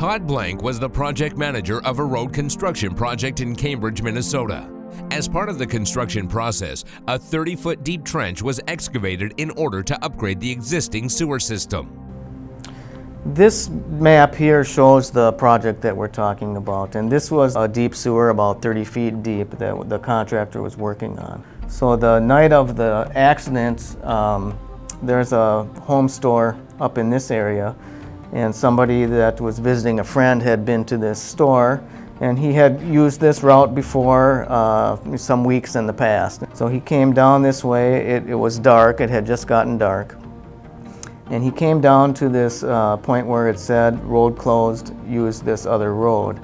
Todd Blank was the project manager of a road construction project in Cambridge, Minnesota. As part of the construction process, a 30-foot deep trench was excavated in order to upgrade the existing sewer system. This map here shows the project that we're talking about, and this was a deep sewer about 30 feet deep that the contractor was working on. So the night of the accident, there's a home store up in this area, and somebody that was visiting a friend had been to this store, and he had used this route before some weeks in the past. So he came down this way. It was dark. It had just gotten dark. And he came down to this point where it said road closed, use this other road.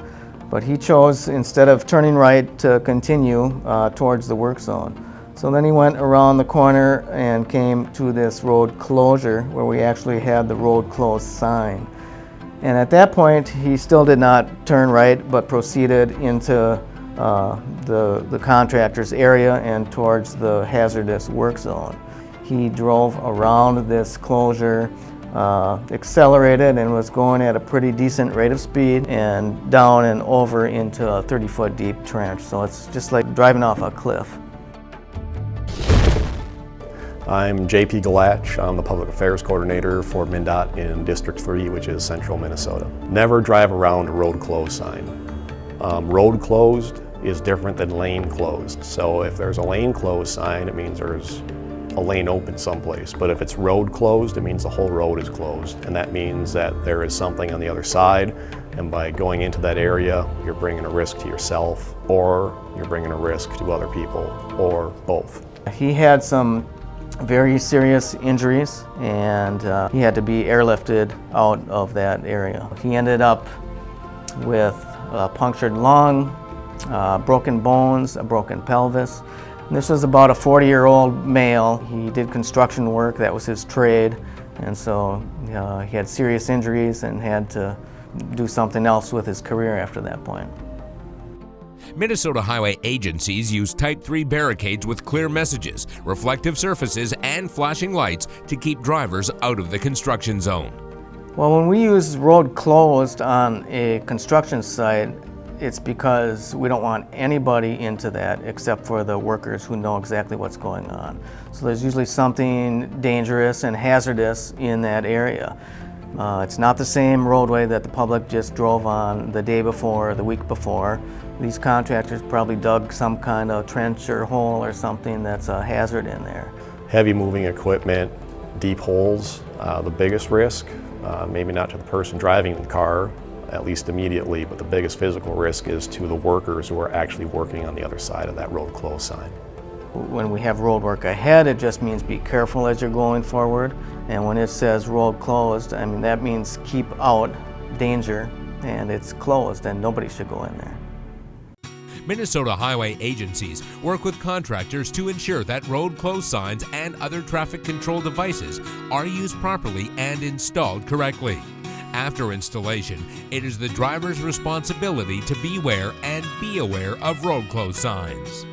But he chose, instead of turning right, to continue towards the work zone. So then he went around the corner and came to this road closure where we actually had the road closed sign. And at that point, he still did not turn right, but proceeded into the contractor's area and towards the hazardous work zone. He drove around this closure, accelerated, and was going at a pretty decent rate of speed and down and over into a 30-foot deep trench. So it's just like driving off a cliff. I'm JP Glatch. I'm the Public Affairs Coordinator for MnDOT in District 3, which is central Minnesota. Never drive around a road closed sign. Road closed is different than lane closed. So if there's a lane closed sign, it means there's a lane open someplace. But if it's road closed, it means the whole road is closed. And that means that there is something on the other side. And by going into that area, you're bringing a risk to yourself, or you're bringing a risk to other people, or both. He had some very serious injuries, and he had to be airlifted out of that area. He ended up with a punctured lung, broken bones, a broken pelvis. This was about a 40-year-old male. He did construction work, that was his trade, and so he had serious injuries and had to do something else with his career after that point. Minnesota highway agencies use Type 3 barricades with clear messages, reflective surfaces, and flashing lights to keep drivers out of the construction zone. Well, when we use road closed on a construction site, it's because we don't want anybody into that except for the workers who know exactly what's going on. So there's usually something dangerous and hazardous in that area. It's not the same roadway that the public just drove on the day before or the week before. These contractors probably dug some kind of trench or hole or something that's a hazard in there. Heavy moving equipment, deep holes, the biggest risk, maybe not to the person driving the car, at least immediately, but the biggest physical risk is to the workers who are actually working on the other side of that road closed sign. When we have road work ahead, it just means be careful as you're going forward. And when it says road closed, I mean, that means keep out danger, and it's closed and nobody should go in there. Minnesota highway agencies work with contractors to ensure that road closed signs and other traffic control devices are used properly and installed correctly. After installation, it is the driver's responsibility to beware and be aware of road closed signs.